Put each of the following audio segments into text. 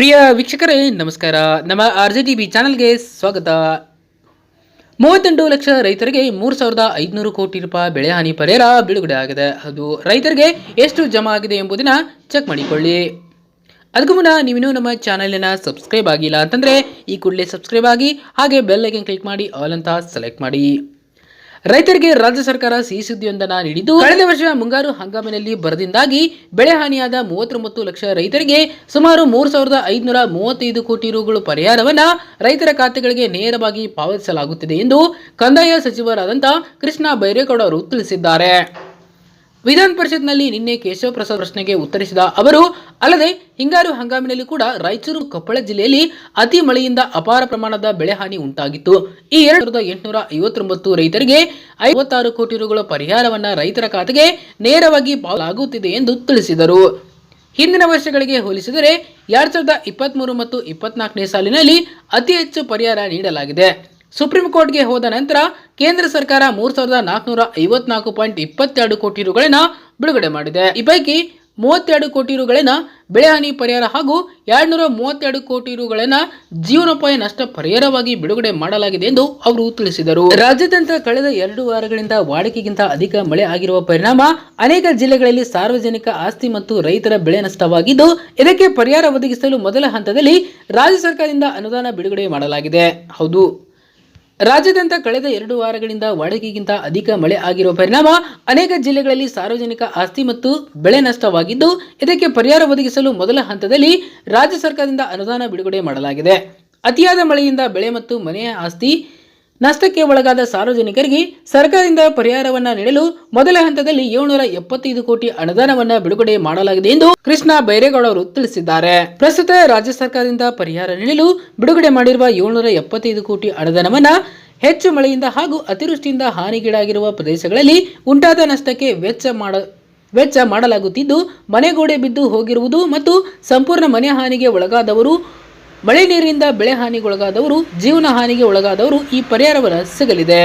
ಪ್ರಿಯ ವೀಕ್ಷಕರೇ ನಮಸ್ಕಾರ. ನಮ್ಮ RJTV ಚಾನಲ್ಗೆ ಸ್ವಾಗತ. 32 ಲಕ್ಷ ರೈತರಿಗೆ 3,500 ಕೋಟಿ ರೂಪಾಯಿ ಬೆಳೆ ಹಾನಿ ಪರಿಹಾರ ಬಿಡುಗಡೆ ಆಗಿದೆ. ಅದು ರೈತರಿಗೆ ಎಷ್ಟು ಜಮಾ ಆಗಿದೆ ಎಂಬುದನ್ನು ಚೆಕ್ ಮಾಡಿಕೊಳ್ಳಿ. ಅದಕ್ಕೂ ಮುನ್ನ ನೀವಿನ್ನೂ ನಮ್ಮ ಚಾನಲಿನ ಸಬ್ಸ್ಕ್ರೈಬ್ ಆಗಿಲ್ಲ ಅಂತಂದರೆ ಈ ಕೂಡಲೇ ಸಬ್ಸ್ಕ್ರೈಬ್ ಆಗಿ, ಹಾಗೆ ಬೆಲ್ ಐಕನ್ ಕ್ಲಿಕ್ ಮಾಡಿ ಆಲ್ ಅಂತ ಸೆಲೆಕ್ಟ್ ಮಾಡಿ. ರೈತರಿಗೆ ರಾಜ್ಯ ಸರ್ಕಾರ ಸಿಹಿ ಸುದ್ದಿಯೊಂದನ್ನು ನೀಡಿದ್ದು, ಕಳೆದ ವರ್ಷ ಮುಂಗಾರು ಹಂಗಾಮಿನಲ್ಲಿ ಬರದಿಂದಾಗಿ ಬೆಳೆ ಹಾನಿಯಾದ 39 ಲಕ್ಷ ರೈತರಿಗೆ ಸುಮಾರು 3,535 ಕೋಟಿ ರುಗಳು ಪರಿಹಾರವನ್ನು ರೈತರ ಖಾತೆಗಳಿಗೆ ನೇರವಾಗಿ ಪಾವತಿಸಲಾಗುತ್ತಿದೆ ಎಂದು ಕಂದಾಯ ಸಚಿವರಾದಂಥ ಕೃಷ್ಣ ಬೈರೇಗೌಡ ಅವರು ತಿಳಿಸಿದ್ದಾರೆ. ವಿಧಾನ ಪರಿಷತ್ನಲ್ಲಿ ನಿನ್ನೆ ಕೇಶವ ಪ್ರಸಾದ್ ಪ್ರಶ್ನೆಗೆ ಉತ್ತರಿಸಿದ ಅವರು, ಅಲ್ಲದೆ ಹಿಂಗಾರು ಹಂಗಾಮಿನಲ್ಲಿ ಕೂಡ ರಾಯಚೂರು, ಕೊಪ್ಪಳ ಜಿಲ್ಲೆಯಲ್ಲಿ ಅತಿ ಮಳೆಯಿಂದ ಅಪಾರ ಪ್ರಮಾಣದ ಬೆಳೆ ಹಾನಿ ಉಂಟಾಗಿತ್ತು. ಈ 2,859 ರೈತರಿಗೆ 56 ಕೋಟಿ ರುಗಳ ಪರಿಹಾರವನ್ನು ರೈತರ ಖಾತೆಗೆ ನೇರವಾಗಿ ಪಾವತಿಸಲಾಗುತ್ತಿದೆ ಎಂದು ತಿಳಿಸಿದರು. ಹಿಂದಿನ ವರ್ಷಗಳಿಗೆ ಹೋಲಿಸಿದರೆ 2023 ಮತ್ತು 24ನೇ ಸಾಲಿನಲ್ಲಿ ಅತಿ ಹೆಚ್ಚು ಪರಿಹಾರ ನೀಡಲಾಗಿದೆ. ಸುಪ್ರೀಂ ಕೋರ್ಟ್ಗೆ ಹೋದ ನಂತರ ಕೇಂದ್ರ ಸರ್ಕಾರ 3,454.22 ಕೋಟಿ ರುಗಳನ್ನು ಬಿಡುಗಡೆ ಮಾಡಿದೆ. ಈ ಪೈಕಿ 32 ಕೋಟಿ ರುಗಳನ್ನು ಬೆಳೆ ಹಾನಿ ಪರಿಹಾರ ಹಾಗೂ 232 ಕೋಟಿ ರುಗಳನ್ನು ಜೀವನೋಪಾಯ ನಷ್ಟ ಪರಿಹಾರವಾಗಿ ಬಿಡುಗಡೆ ಮಾಡಲಾಗಿದೆ ಎಂದು ಅವರು ತಿಳಿಸಿದರು. ರಾಜ್ಯಾದ್ಯಂತ ಕಳೆದ 2 ವಾರಗಳಿಂದ ವಾಡಿಕೆಗಿಂತ ಅಧಿಕ ಮಳೆ ಆಗಿರುವ ಪರಿಣಾಮ ಅನೇಕ ಜಿಲ್ಲೆಗಳಲ್ಲಿ ಸಾರ್ವಜನಿಕ ಆಸ್ತಿ ಮತ್ತು ರೈತರ ಬೆಳೆ ನಷ್ಟವಾಗಿದ್ದು, ಇದಕ್ಕೆ ಪರಿಹಾರ ಒದಗಿಸಲು ಮೊದಲ ಹಂತದಲ್ಲಿ ರಾಜ್ಯ ಸರ್ಕಾರದಿಂದ ಅನುದಾನ ಬಿಡುಗಡೆ ಮಾಡಲಾಗಿದೆ. ಹೌದು, ರಾಜ್ಯಾದ್ಯಂತ ಕಳೆದ 2 ವಾರಗಳಿಂದ ವಾಡಿಕೆಗಿಂತ ಅಧಿಕ ಮಳೆ ಆಗಿರುವ ಪರಿಣಾಮ ಅನೇಕ ಜಿಲ್ಲೆಗಳಲ್ಲಿ ಸಾರ್ವಜನಿಕ ಆಸ್ತಿ ಮತ್ತು ಬೆಳೆ ನಷ್ಟವಾಗಿದ್ದು, ಇದಕ್ಕೆ ಪರಿಹಾರ ಒದಗಿಸಲು ಮೊದಲ ಹಂತದಲ್ಲಿ ರಾಜ್ಯ ಸರ್ಕಾರದಿಂದ ಅನುದಾನ ಬಿಡುಗಡೆ ಮಾಡಲಾಗಿದೆ. ಅತಿಯಾದ ಮಳೆಯಿಂದ ಬೆಳೆ ಮತ್ತು ಮನೆಯ ಆಸ್ತಿ ನಷ್ಟಕ್ಕೆ ಒಳಗಾದ ಸಾರ್ವಜನಿಕರಿಗೆ ಸರ್ಕಾರದಿಂದ ಪರಿಹಾರವನ್ನು ನೀಡಲು ಮೊದಲ ಹಂತದಲ್ಲಿ 775 ಕೋಟಿ ಅನುದಾನವನ್ನು ಬಿಡುಗಡೆ ಮಾಡಲಾಗಿದೆ ಎಂದು ಕೃಷ್ಣ ಬೈರೇಗೌಡ ಅವರು ತಿಳಿಸಿದ್ದಾರೆ. ಪ್ರಸ್ತುತ ರಾಜ್ಯ ಸರ್ಕಾರದಿಂದ ಪರಿಹಾರ ನೀಡಲು ಬಿಡುಗಡೆ ಮಾಡಿರುವ 775 ಕೋಟಿ ಅನುದಾನವನ್ನು ಹೆಚ್ಚು ಮಳೆಯಿಂದ ಹಾಗೂ ಅತಿವೃಷ್ಟಿಯಿಂದ ಹಾನಿಗೀಡಾಗಿರುವ ಪ್ರದೇಶಗಳಲ್ಲಿ ಉಂಟಾದ ನಷ್ಟಕ್ಕೆ ವೆಚ್ಚ ಮಾಡಲಾಗುತ್ತಿದ್ದು, ಮನೆಗೋಡೆ ಬಿದ್ದು ಹೋಗಿರುವುದು ಮತ್ತು ಸಂಪೂರ್ಣ ಮನೆ ಹಾನಿಗೆ ಒಳಗಾದವರು, ಮಳೆ ನೀರಿನಿಂದ ಬೆಳೆ ಹಾನಿಗೊಳಗಾದವರು, ಜೀವನ ಹಾನಿಗೆ ಒಳಗಾದವರು ಈ ಪರಿಹಾರವನ್ನು ಸಿಗಲಿದೆ.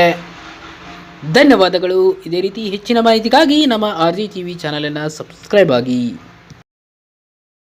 ಧನ್ಯವಾದಗಳು. ಇದೇ ರೀತಿ ಹೆಚ್ಚಿನ ಮಾಹಿತಿಗಾಗಿ ನಮ್ಮ RJTV ಚಾನಲನ್ನು ಸಬ್ಸ್ಕ್ರೈಬ್ ಆಗಿ.